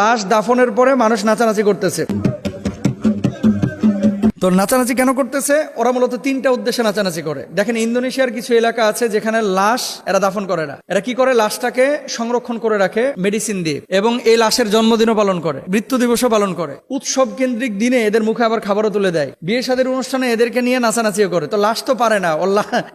লাশ দাফনের পরে মানুষ নাচানাচি করতেছে। তো নাচানাচি কেন করতেছে? ওরা মূলত তিনটা উদ্দেশ্যে নাচানাচি করে। দেখেন, ইন্দোনেশিয়ার কিছু এলাকা আছে যেখানে লাশ এরা দাফন করে না। এরা কি করে? লাশটাকে সংরক্ষণ করে রাখে মেডিসিন দিয়ে, এবং এই লাশের জন্মদিনও পালন করে, মৃত্যু দিবসও পালন করে। উৎসব কেন্দ্রিক দিনে এদের মুখে আবার খাবারও তুলে দেয়। বিয়ে শাদীর অনুষ্ঠানে এদেরকে নিয়ে নাচানাচিও করে। তো লাশ তো পারে না,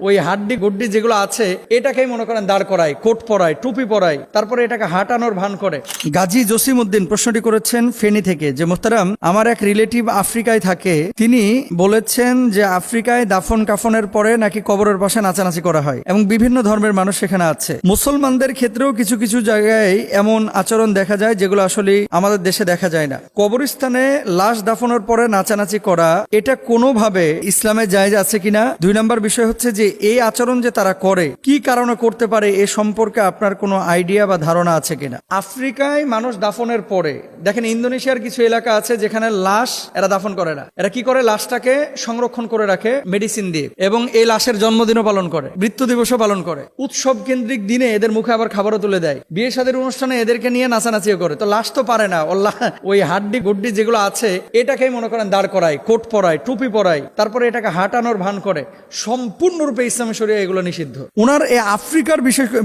ওই হাড্ডি গুড্ডি যেগুলো আছে এটাকেই মনে করেন দাঁড় করায়, কোট পরায়, টুপি পরায়, তারপরে এটাকে হাঁটানোর ভান করে। গাজী জসিম উদ্দিন প্রশ্নটি করেছেন ফেনী থেকে, যে মোহতারাম, আমার এক রিলেটিভ আফ্রিকায় থাকে, তিনি বলেছেন যে আফ্রিকায় দাফন কাফনের পরে নাকি কবরের পাশে নাচানাচি করা হয় এবং বিভিন্ন ধর্মের মানুষ সেখানে আছে। মুসলমানদের ক্ষেত্রেও কিছু কিছু জায়গায় এমন আচরণ দেখা যায় যেগুলো আসলে আমাদের দেশে দেখা যায় না। কবরস্থানে লাশ দাফনের পরে নাচানাচি করা, এটা কোনোভাবে ইসলামে জায়েজ আছে কিনা? 2 নম্বর বিষয় হচ্ছে যে এই আচরণ যে তারা করে, কি কারণে করতে পারে, এ সম্পর্কে আপনার কোনো আইডিয়া বা ধারণা আছে কিনা? আফ্রিকায় মানুষ দাফনের পরে, দেখেন, ইন্দোনেশিয়ার কিছু এলাকা আছে যেখানে লাশ এরা দাফন করে না। এরা কি করে? লাশটাকে সংরক্ষণ করে রাখে মেডিসিন দিয়ে, এবং এই লাশের জন্মদিনও পালন করে, মৃত্যু দিবসও পালন করে। উৎসব কেন্দ্রিক দিনে এদের মুখে আবার খাবারও তুলে দেয়। বিয়ে শাদীর অনুষ্ঠানে এদেরকে নিয়ে নাচানাচিও করে। তো লাশ তো পারে না, ওই হাড্ডি গুড্ডি যেগুলো আছে এটাকেই মনে করেন দাঁড় করায়, কোট পরায়, টুপি পরায়, তারপরে এটাকে হাঁটানোর ভান করে। সম্পূর্ণরূপে ইসলামী শরিয়া এগুলো নিষিদ্ধ। ওনার এই আফ্রিকার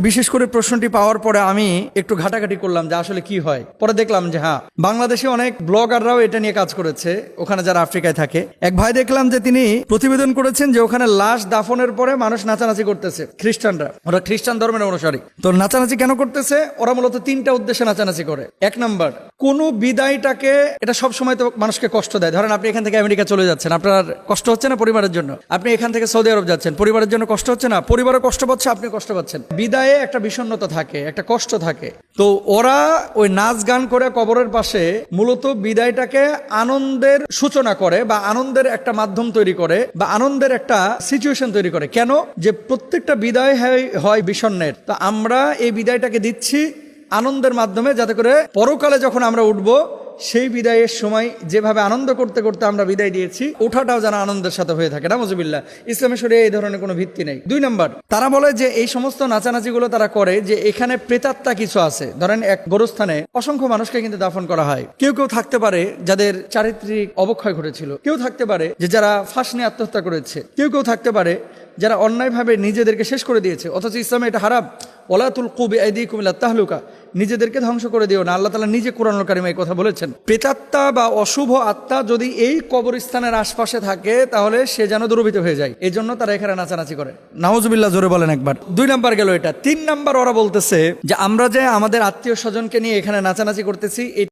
বিশেষ করে প্রশ্নটি পাওয়ার পরে আমি একটু ঘাটাঘাটি করলাম যে আসলে কি হয়। পরে দেখলাম যে হ্যাঁ, বাংলাদেশে অনেক ব্লগাররাও এটা নিয়ে কাজ করেছে, ওখানে যারা আফ্রিকায় থাকে। এক ভাই দেখলাম যে তিনি প্রতিবেদন করেছেন যে ওখানে লাশ দাফনের পরে মানুষ নাচানাচি করতেছে, খ্রিস্টানরা, ওরা খ্রিস্টান ধর্মের অনুসারী। তো নাচানাচি কেন করতেছে? ওরা মূলত তিনটা উদ্দেশ্যে নাচানাচি করে। 1 নম্বর, কোন বিদায়টাকে, এটা সব সময় তো মানুষকে কষ্ট দেয়। ধরেন আপনি এখান থেকে আমেরিকা চলে যাচ্ছেন, আপনার কষ্ট হচ্ছে না পরিবারের জন্য? আপনি এখান থেকে সৌদি আরব যাচ্ছেন, পরিবারের জন্য কষ্ট হচ্ছে না? পরিবারও কষ্ট পাচ্ছে, আপনি কষ্ট পাচ্ছেন। বিদায়ে একটা বিষণ্ণতা থাকে, একটা কষ্ট থাকে। তো ওরা ওই নাচ গান করে কবরের পাশে মূলত বিদায়টাকে আনন্দের সূচনা করে, বা আনন্দের একটা মাধ্যম তৈরি করে, বা আনন্দের একটা সিচুয়েশন তৈরি করে। কেন? যে প্রত্যেকটা বিদায় হয় বিষণ্ণের। তো আমরা এই বিদায়টাকে দিচ্ছি আনন্দের মাধ্যমে, যাতে করে পরকালে যখন আমরা উঠবো, সেই বিদায়ের সময় যেভাবে আনন্দ করতে করতে আমরা বিদায় দিয়েছি, ওঠাটাও যেন আনন্দের সাথে হয়ে থাকে। নাউজুবিল্লাহ। ইসলামী শরিয়ায় এই ধরনের কোনো ভিত্তি নেই। 2 নম্বর, তারা বলে যে এই সমস্ত নাচানাচিগুলো তারা করে যে এখানে প্রেতাত্মা কিছু আছে। ধরেন এক গোরস্থানে অসংখ্য মানুষকে কিন্তু দাফন করা হয়। কেউ কেউ থাকতে পারে যাদের চারিত্রিক অবক্ষয় ঘটেছিল, কেউ থাকতে পারে যে যারা ফাঁস নিয়ে আত্মহত্যা করেছে, কেউ কেউ থাকতে পারে যারা অন্যায়ভাবে নিজেদেরকে শেষ করে দিয়েছে। অথচ ইসলামে এটা হারাম। ওয়ালা তুলকু বিআইদিকুম ইলা তাহলুকা, নিজেদেরকে ধ্বংস করে দিও না। আল্লাহ তাআলা নিজে কোরআনুল কারীমে এই কথা বলেছেন। প্রেতাত্মা বা অশুভ আত্মা যদি এই কবরস্থানের আশপাশে থাকে, তাহলে সে যেন দুর্বৃত্ত হয়ে যায়। এই জন্য তারা এখানে নাচানাচি করে। নাউজুবিল্লাহ, জোরে বলেন একবার। 2 নম্বর গেল এটা। 3 নম্বর, ওরা বলতেছে যে আমরা যে আমাদের আত্মীয় স্বজনকে নিয়ে এখানে নাচানাচি করতেছি,